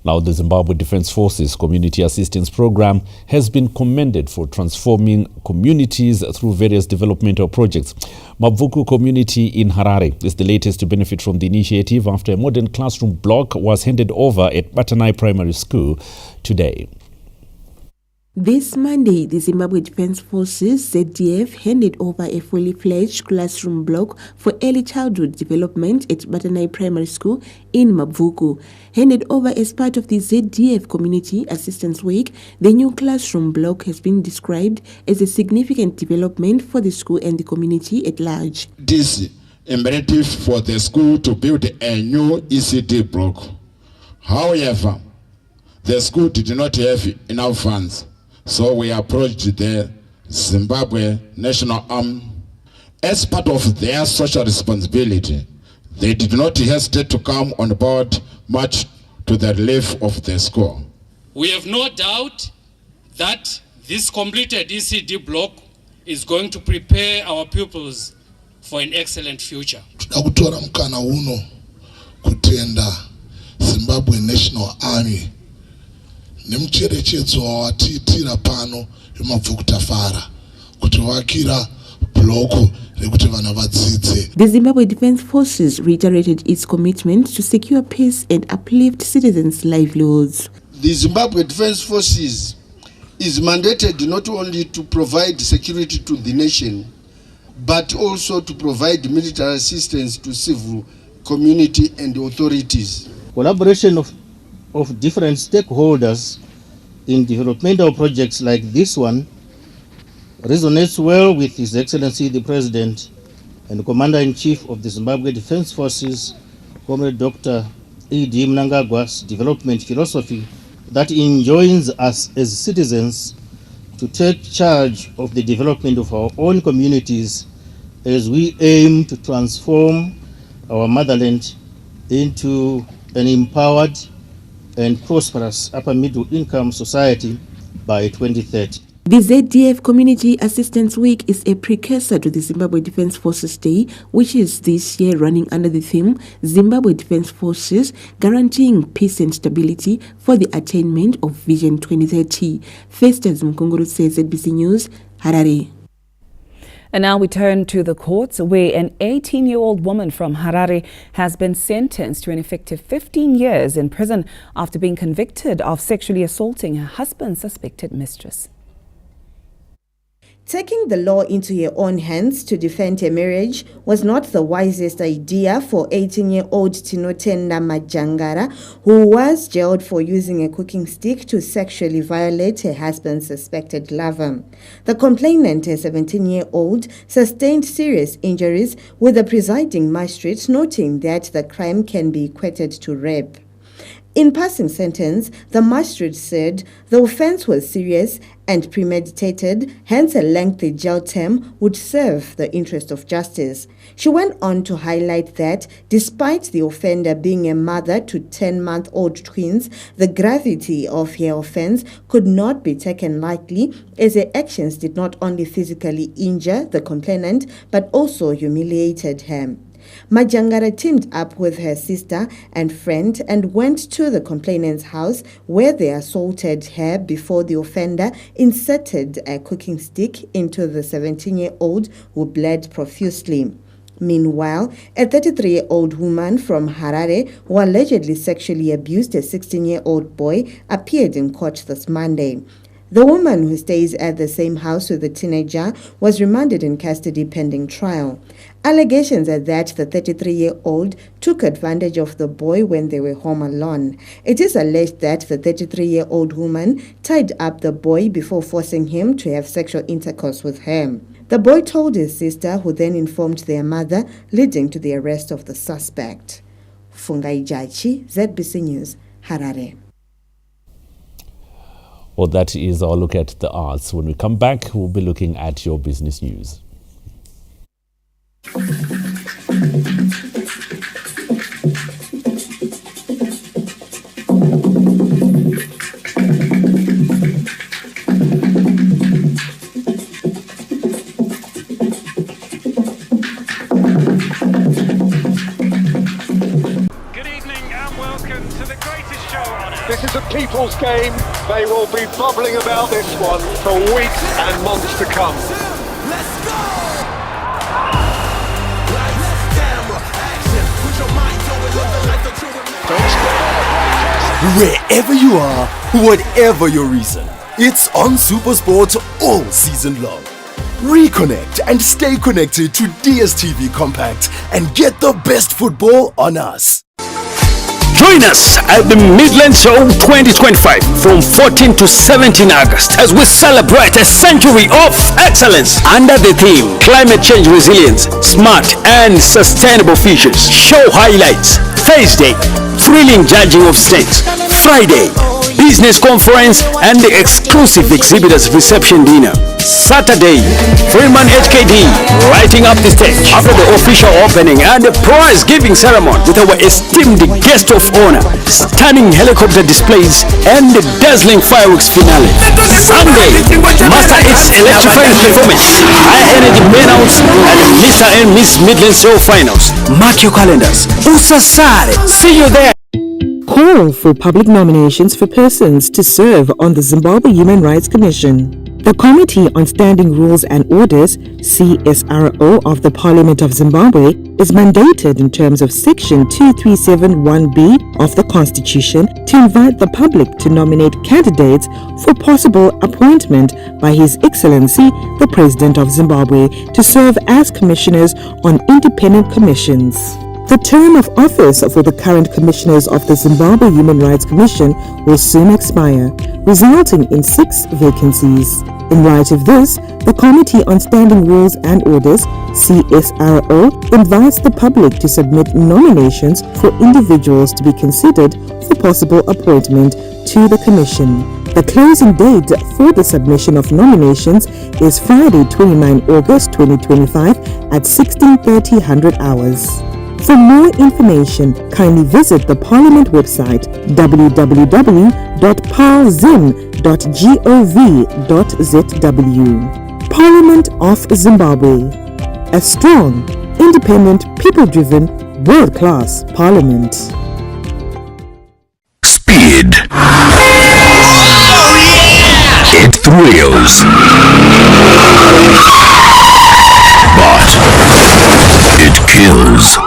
Now, the Zimbabwe Defense Forces Community Assistance Program has been commended for transforming communities through various developmental projects. Mabvuku community in Harare is the latest to benefit from the initiative after a modern classroom block was handed over at Batanai Primary School today. This Monday, the Zimbabwe Defense Forces ZDF handed over a fully fledged classroom block for early childhood development at Batanai Primary School in Mabvuku. Handed over as part of the ZDF Community Assistance Week, the new classroom block has been described as a significant development for the school and the community at large. It is imperative for the school to build a new ECD block However, the school did not have enough funds, so we approached the Zimbabwe National Army. As part of their social responsibility, they did not hesitate to come on board much to the relief of the school. We have no doubt that this completed ECD block is going to prepare our pupils for an excellent future. Tunakutora mkana uno kutenda Zimbabwe National Army nemucherechedzo wawatitira pano yemabvukutafara kuti wakira bloko rekuti vana vadzidze. The Zimbabwe Defense Forces reiterated its commitment to secure peace and uplift citizens' livelihoods. The Zimbabwe Defense Forces is mandated not only to provide security to the nation, but also to provide military assistance to civil community and authorities. Collaboration of different stakeholders in developmental projects like this one resonates well with His Excellency the President and Commander-in-Chief of the Zimbabwe Defense Forces, Comrade Dr. E.D. Mnangagwa's development philosophy that enjoins us as citizens to take charge of the development of our own communities as we aim to transform our motherland into an empowered and prosperous upper middle income society by 2030. The ZDF Community Assistance Week is a precursor to the Zimbabwe Defense Forces Day, which is this year running under the theme Zimbabwe Defense Forces Guaranteeing Peace and Stability for the Attainment of Vision 2030. Festus Mkongoro says ZBC News, Harare. And now we turn to the courts, where an 18-year-old woman from Harare has been sentenced to an effective 15 years in prison after being convicted of sexually assaulting her husband's suspected mistress. Taking the law into your own hands to defend a marriage was not the wisest idea for 18-year-old Tinotenda Majangara, who was jailed for using a cooking stick to sexually violate her husband's suspected lover. The complainant, a 17-year-old, sustained serious injuries, with the presiding magistrate noting that the crime can be equated to rape. In passing sentence, the magistrate said the offense was serious and premeditated, hence a lengthy jail term would serve the interest of justice. She went on to highlight that despite the offender being a mother to 10-month-old twins, the gravity of her offense could not be taken lightly, as her actions did not only physically injure the complainant but also humiliated her. Majangara teamed up with her sister and friend and went to the complainant's house, where they assaulted her before the offender inserted a cooking stick into the 17-year-old, who bled profusely. Meanwhile, a 33-year-old woman from Harare who allegedly sexually abused a 16-year-old boy appeared in court this Monday. The woman, who stays at the same house with the teenager, was remanded in custody pending trial. Allegations are that the 33-year-old took advantage of the boy when they were home alone. It is alleged that the 33-year-old woman tied up the boy before forcing him to have sexual intercourse with her. The boy told his sister, who then informed their mother, leading to the arrest of the suspect. Fungai Jachi, ZBC News, Harare. Well, that is our look at the arts. When we come back, we'll be looking at your business news. This is a people's game. They will be bubbling about this one for weeks and months to come. Let's go! Wherever you are, whatever your reason, it's on SuperSport all season long. Reconnect and stay connected to DSTV Compact and get the best football on us. Join us at the Midland Show 2025 from 14 to 17 August as we celebrate a century of excellence under the theme Climate Change Resilience, Smart and Sustainable Futures. Show highlights Thursday, thrilling judging of stakes. Friday, business conference and the exclusive exhibitors reception dinner. Saturday, Freeman HKD lighting up the stage after the official opening and the prize giving ceremony with our esteemed guest of honor, stunning helicopter displays and the dazzling fireworks finale. Sunday, Master X electrifying performance, high energy main outs and Mr. and Miss Midland Show finals. Mark your calendars. Usasare, see you there. Call for public nominations for persons to serve on the Zimbabwe Human Rights Commission. The Committee on Standing Rules and Orders, CSRO of the Parliament of Zimbabwe, is mandated in terms of Section 2371B of the Constitution to invite the public to nominate candidates for possible appointment by His Excellency, the President of Zimbabwe, to serve as commissioners on independent commissions. The term of office for the current commissioners of the Zimbabwe Human Rights Commission will soon expire, resulting in 6 vacancies. In light of this, the Committee on Standing Rules and Orders, CSRO, invites the public to submit nominations for individuals to be considered for possible appointment to the Commission. The closing date for the submission of nominations is Friday, 29 August 2025 at 16:30 hours. For more information, kindly visit the Parliament website www.parlzim.gov.zw. Parliament of Zimbabwe. A strong, independent, people-driven, world-class parliament. Speed. It thrills. But it kills.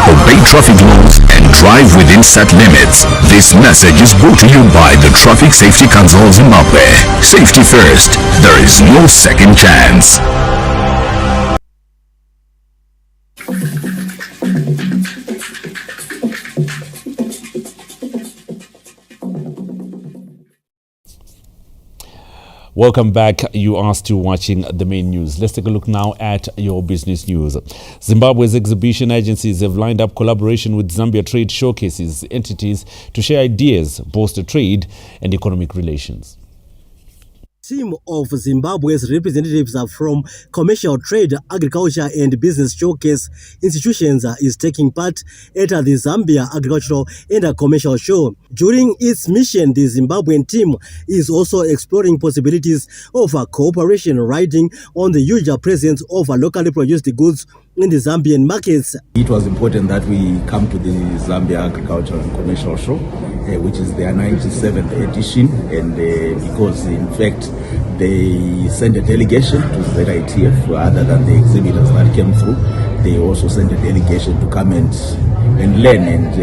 Obey traffic laws and drive within set limits. This message is brought to you by the Traffic Safety Council of Zimbabwe. Safety first. There is no second chance. Welcome back. You are still watching the main news. Let's take a look now at your business news. Zimbabwe's exhibition agencies have lined up collaboration with Zambia trade showcases entities to share ideas, bolster trade and economic relations. Team of Zimbabwe's representatives are from commercial trade, agriculture and business showcase institutions is taking part at the Zambia Agricultural and Commercial Show. During its mission, the Zimbabwean team is also exploring possibilities of cooperation riding on the huge presence of locally produced goods in the Zambian markets. It was important that we come to the Zambia Agricultural and Commercial Show, which is their 97th edition, and because in fact they sent a delegation to ZITF other than the exhibitors that came through. They also sent a delegation to come and learn and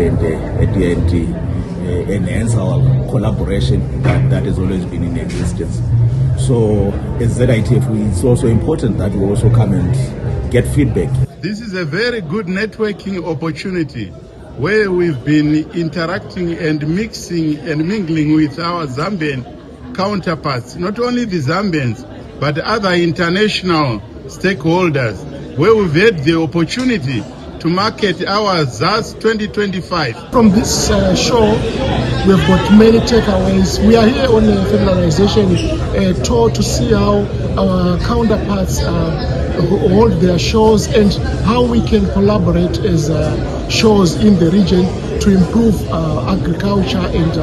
enhance our collaboration that has always been in existence. So as ZITF, it's also important that we also come and get feedback. This is a very good networking opportunity where we've been interacting and mixing and mingling with our Zambian counterparts, not only the Zambians, but other international stakeholders, where we've had the opportunity to market our ZAS 2025. From this show, we've got many takeaways. We are here on a federalization tour to see how our counterparts hold their shows and how we can collaborate as shows in the region to improve agriculture and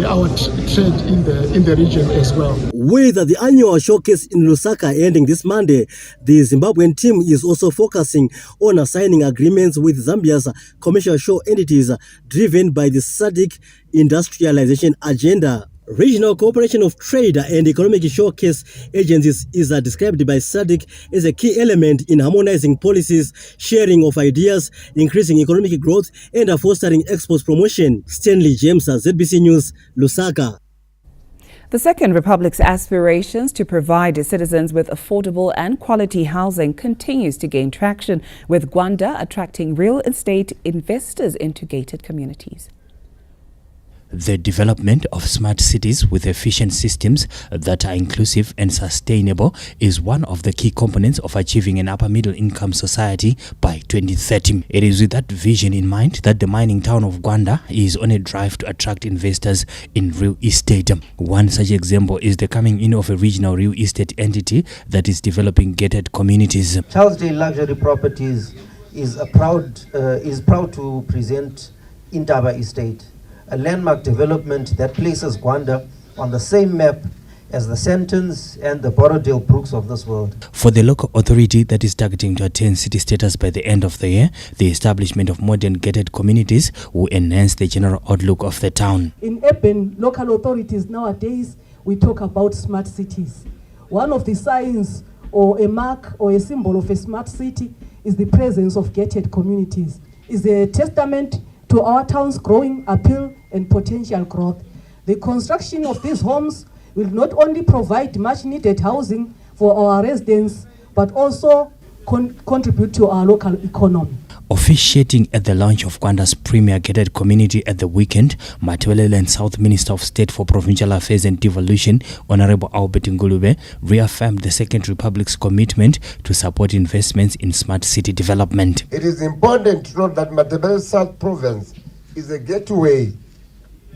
our trade in the region as well. With the annual showcase in Lusaka ending this Monday, the Zimbabwean team is also focusing on signing agreements with Zambia's commercial show entities driven by the SADC industrialization agenda. Regional cooperation of trade and economic showcase agencies is described by SADC as a key element in harmonizing policies, sharing of ideas, increasing economic growth, and fostering export promotion. Stanley James, ZBC News, Lusaka. The Second Republic's aspirations to provide its citizens with affordable and quality housing continues to gain traction, with Gwanda attracting real estate investors into gated communities. The development of smart cities with efficient systems that are inclusive and sustainable is one of the key components of achieving an upper middle income society by 2030. It is with that vision in mind that the mining town of Gwanda is on a drive to attract investors in real estate. One such example is the coming in of a regional real estate entity that is developing gated communities. Charles Day Luxury Properties is proud to present Indaba Estate, a landmark development that places Gwanda on the same map as the Sentons and the Borrowdale Brooks of this world. For the local authority that is targeting to attain city status by the end of the year, the establishment of modern gated communities will enhance the general outlook of the town. In urban local authorities nowadays, we talk about smart cities. One of the signs or a mark or a symbol of a smart city is the presence of gated communities. It's a testament to our town's growing appeal and potential growth. The construction of these homes will not only provide much needed housing for our residents, but also contribute to our local economy. Officiating at the launch of Gwanda's premier gated community at the weekend, Matweleland South Minister of State for Provincial Affairs and Devolution, Honorable Albert Ngulube, reaffirmed the Second Republic's commitment to support investments in smart city development. It is important to note that Matebele South Province is a gateway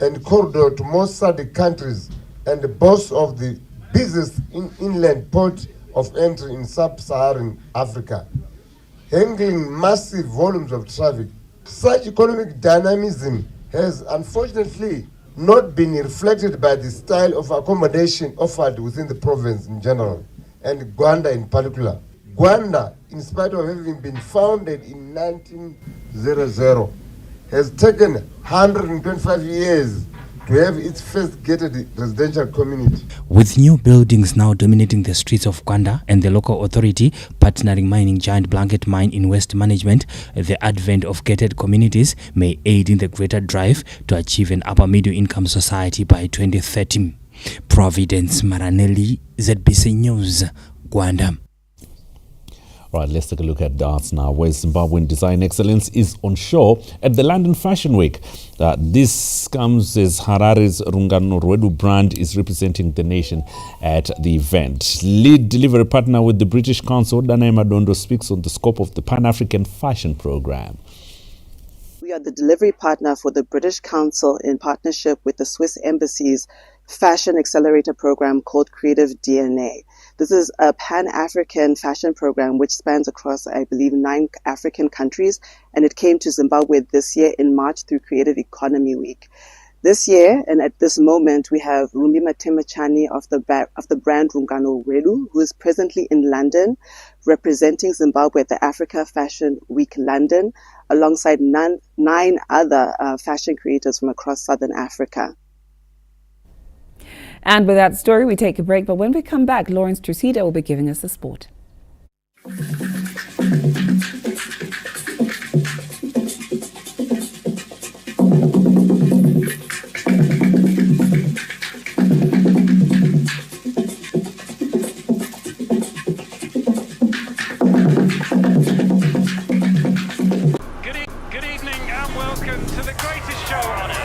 and corridor to most SADC countries and the boss of the busiest inland port of entry in sub-Saharan Africa, handling massive volumes of traffic. Such economic dynamism has unfortunately not been reflected by the style of accommodation offered within the province in general, and Gwanda in particular. Gwanda, in spite of having been founded in 1900, has taken 125 years to have its first gated residential community. With new buildings now dominating the streets of Gwanda and the local authority partnering mining giant Blanket Mine in West Management, the advent of gated communities may aid in the greater drive to achieve an upper middle income society by 2030. Providence Maranelli, ZBC News, Gwanda. Right, let's take a look at darts now, where Zimbabwean design excellence is on show at the London Fashion Week. This comes as Harare's Rungano Rwedu brand is representing the nation at the event. Lead delivery partner with the British Council, Danae Madondo, speaks on the scope of the Pan-African Fashion Program. We are the delivery partner for the British Council in partnership with the Swiss Embassy's Fashion Accelerator program called Creative DNA. This is a Pan-African fashion program which spans across, I believe, 9 African countries, and it came to Zimbabwe this year in March through Creative Economy Week. This year, and at this moment, we have Rumbima Temachani of the brand Rungano Rwedu, who is presently in London, representing Zimbabwe at the Africa Fashion Week London, alongside 9 other fashion creators from across Southern Africa. And with that story, we take a break. But when we come back, Lawrence Trusida will be giving us the sport.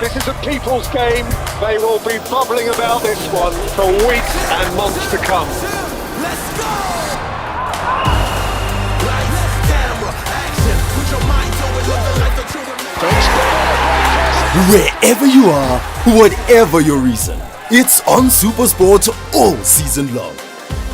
This is a people's game. They will be bubbling about this one for weeks and months to come. Let's go! Lights, camera, action. Put your mind to it, live the life that you remember. Wherever you are, whatever your reason, it's on SuperSport all season long.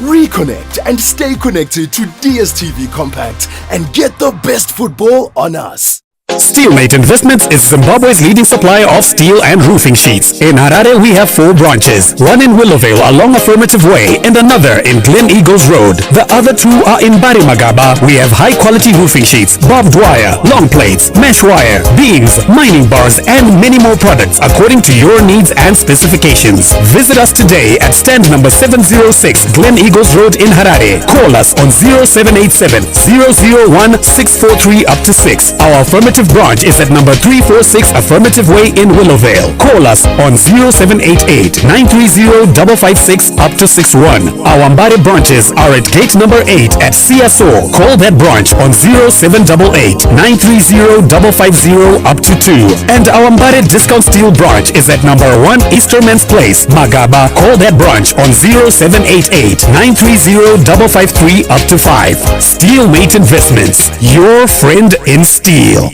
Reconnect and stay connected to DSTV Compact and get the best football on us. Steelmate Investments is Zimbabwe's leading supplier of steel and roofing sheets. In Harare, we have 4 branches, one in Willowvale along Affirmative Way and another in Glen Eagles Road. The other 2 are in Barimagaba. We have high-quality roofing sheets, barbed wire, long plates, mesh wire, beams, mining bars, and many more products according to your needs and specifications. Visit us today at stand number 706 Glen Eagles Road in Harare. Call us on 0787 001 643 up to 6. Our Affirmative Active branch is at number 346 Affirmative Way in Willowvale. Call us on 0788 930 556 up to 61. Our Mbare branches are at gate number 8 at CSO. Call that branch on 0788 930 550 up to 2. And our Mbare Discount Steel branch is at number 1 Easterman's Place, Magaba. Call that branch on 0788 930 553 up to 5. Steelmate Investments, your friend in steel.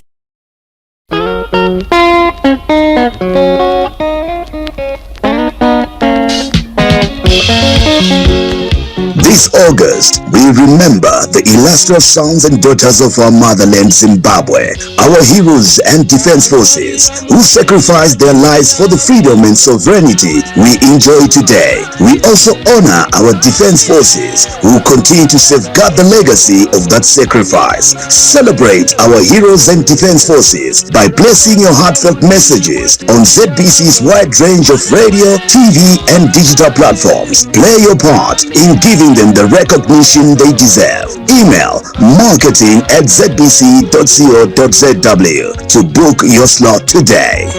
This August, we remember the illustrious sons and daughters of our motherland Zimbabwe, our heroes and defense forces who sacrificed their lives for the freedom and sovereignty we enjoy today. We also honor our defense forces who continue to safeguard the legacy of that sacrifice. Celebrate our heroes and defense forces by placing your heartfelt messages on ZBC's wide range of radio, TV, and digital platforms. Play your part in giving them the recognition they deserve. Email marketing@zbc.co.zw to book your slot today.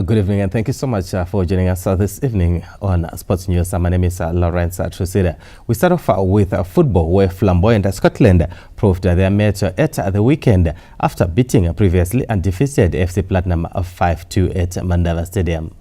Good evening and thank you so much for joining us this evening on Sports News. My name is Lawrence Trusida. We start off with football, where Flamboyant Scotland proved their merit at the weekend after beating previously undefeated FC Platinum 5-2 at Mandava Stadium.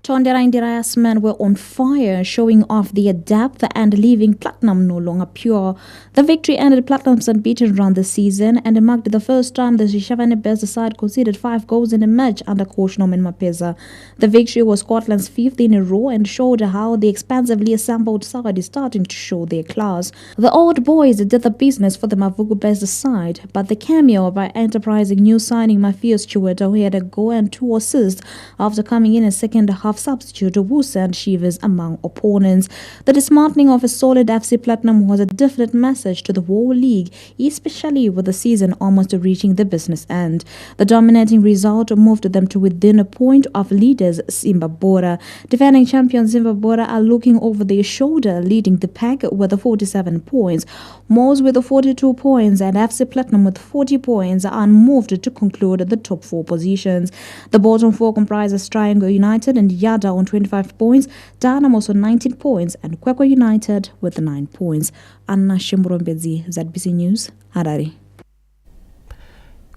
Tondera Indiraya's men were on fire, showing off their depth and leaving Platinum no longer pure. The victory ended Platinum's unbeaten run this season and marked the first time the Shishavane Best side conceded 5 goals in a match under coach Norman Mapeza. The victory was Scotland's 5th in a row and showed how the expansively assembled side is starting to show their class. The old boys did the business for the Mavugu Best side, but the cameo by enterprising new signing Mafias Chiweta, who had a goal and 2 assists after coming in a second half substitute Wusa and shivers among opponents. The dismantling of a solid FC Platinum was a definite message to the whole league, especially with the season almost reaching the business end. The dominating result moved them to within a point of leaders Zimbabwe. Defending champions Zimbabwe are looking over their shoulder, leading the pack with 47 points. Moors with 42 points and FC Platinum with 40 points are unmoved to conclude the top 4 positions. The bottom 4 comprises Triangle United and Yada on 25 points, Dynamos on 19 points, and Kwekwe United with 9 points. Anna Shimburombezi, ZBC News, Harare.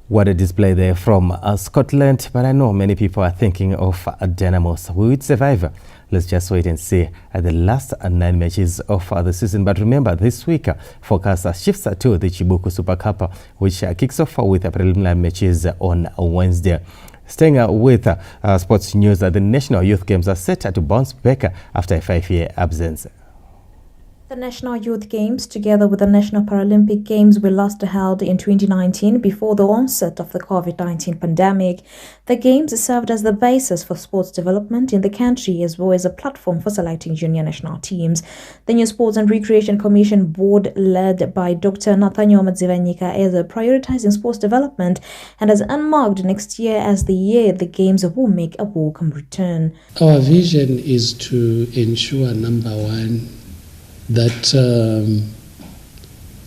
What a display there from Scotland, but I know many people are thinking of Dynamos. Will it survive? Let's just wait and see at the last 9 matches of the season. But remember, this week focus shifts to the Chibuku Super Cup, which kicks off with preliminary matches on Wednesday. Staying with sports news, the National Youth Games are set to bounce back after a 5-year absence. The National Youth Games, together with the National Paralympic Games, were last held in 2019 before the onset of the COVID-19 pandemic. The Games served as the basis for sports development in the country as well as a platform for selecting junior national teams. The new Sports and Recreation Commission board, led by Dr. Nathaniel Madzivanyika, is prioritizing sports development and has unmarked next year as the year the Games will make a welcome return. Our vision is to ensure, number one, that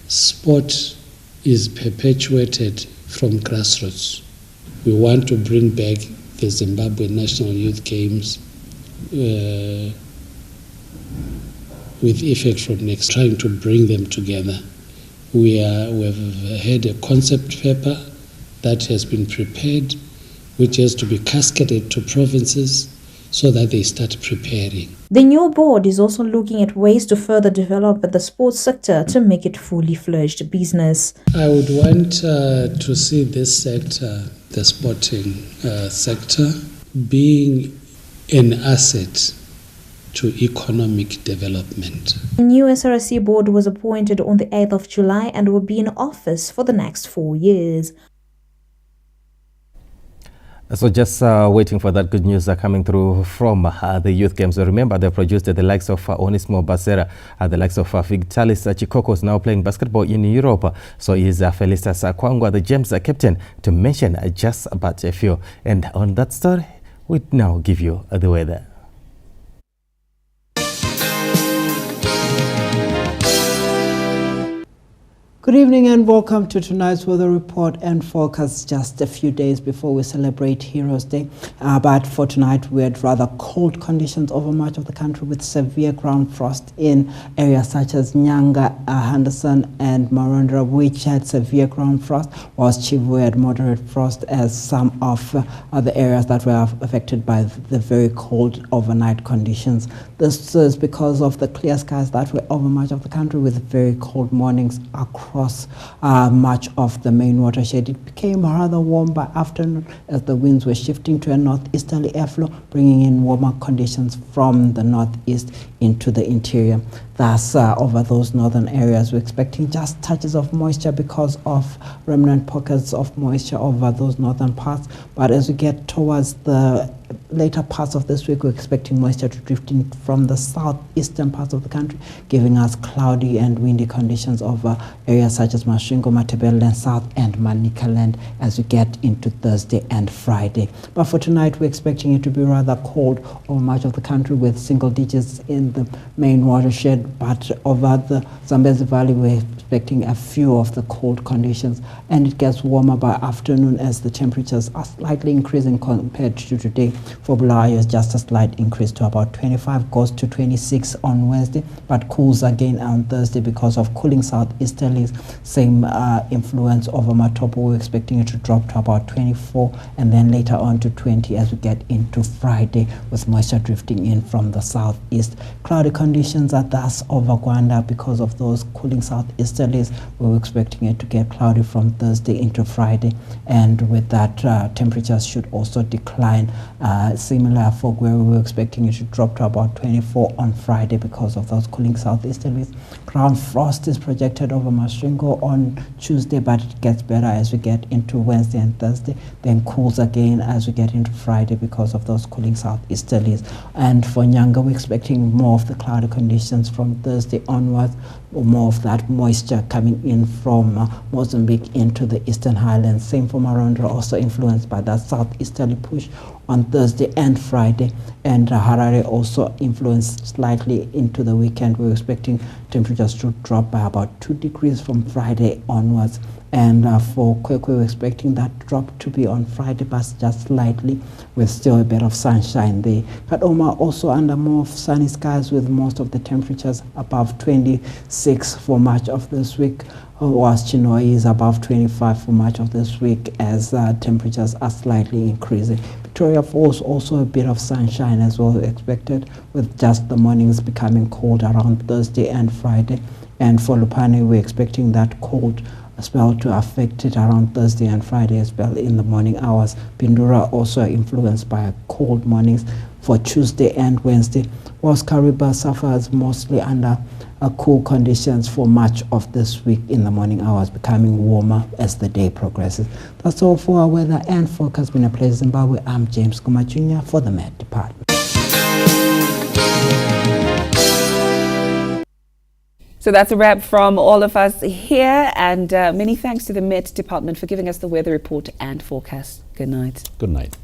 sport is perpetuated from grassroots. We want to bring back the Zimbabwe National Youth Games with effect from next, trying to bring them together. We have had a concept paper that has been prepared, which has to be cascaded to provinces so that they start preparing. The new board is also looking at ways to further develop the sports sector to make it fully fledged business. I would want to see this sector, the sporting sector, being an asset to economic development. The new SRC board was appointed on the 8th of July and will be in office for the next 4 years. So just waiting for that good news coming through from the Youth Games. Remember, they produced the likes of Onismo Basera, the likes of Vitalis Chikokos, now playing basketball in Europe. So is Felicitas Kwangwa, the James captain, to mention just about a few. And on that story, We now give you the weather. Good evening and welcome to tonight's weather report and forecast just a few days before we celebrate Heroes Day. But for tonight, we had rather cold conditions over much of the country with severe ground frost in areas such as Nyanga, Henderson and Marondera, which had severe ground frost, whilst Chivu had moderate frost as some of the areas that were affected by the very cold overnight conditions. This is because of the clear skies that were over much of the country with very cold mornings across much of the main watershed. It became rather warm by afternoon as the winds were shifting to a northeasterly airflow, bringing in warmer conditions from the northeast into the interior. Thus, over those northern areas, we're expecting just touches of moisture because of remnant pockets of moisture over those northern parts. But as we get towards the later parts of this week, we're expecting moisture to drift in from the southeastern parts of the country, giving us cloudy and windy conditions over areas such as Masvingo, Matabeleland South and Manicaland as we get into Thursday and Friday. But for tonight, we're expecting it to be rather cold over much of the country with single digits in the main watershed. But over the Zambezi Valley, we're expecting a few of the cold conditions, and it gets warmer by afternoon as the temperatures are slightly increasing compared to today. For Bulawayo, just a slight increase to about 25, goes to 26 on Wednesday, but cools again on Thursday because of cooling southeasterlies. Same influence over Matopo. We're expecting it to drop to about 24 and then later on to 20 as we get into Friday with moisture drifting in from the southeast. Cloudy conditions are thus over Gwanda because of those cooling southeasterlies. We're expecting it to get cloudy from Thursday into Friday, and with that temperatures should also decline. Similar for where we were expecting it to drop to about 24 on Friday because of those cooling southeasterlies. Ground frost is projected over Masvingo on Tuesday, but it gets better as we get into Wednesday and Thursday, then cools again as we get into Friday because of those cooling southeasterlies. And for Nyanga, we're expecting more of the cloudy conditions from Thursday onwards, more of that moisture coming in from Mozambique into the Eastern Highlands. Same for Marondera, also influenced by that southeasterly push on Thursday and Friday, and Harare also influenced slightly into the weekend. We're expecting temperatures to drop by about 2 degrees from Friday onwards. And for Kwekwe, we're expecting that drop to be on Friday, but just slightly, with still a bit of sunshine there. Kadoma also under more sunny skies with most of the temperatures above 26 for much of this week, whilst Chinoi is above 25 for much of this week as temperatures are slightly increasing. Victoria Falls also a bit of sunshine as well expected, with just the mornings becoming cold around Thursday and Friday. And for Lupane, we're expecting that cold spell to affect it around Thursday and Friday as well in the morning hours. Pindura also influenced by cold mornings for Tuesday and Wednesday, whilst Kariba suffers mostly under cool conditions for much of this week in the morning hours, becoming warmer as the day progresses. That's all for our weather and forecast. Been a pleasure, Zimbabwe. I'm James Kuma Jr. for the Met Department. So that's a wrap from all of us here, and many thanks to the Met Department for giving us the weather report and forecast. Good night. Good night.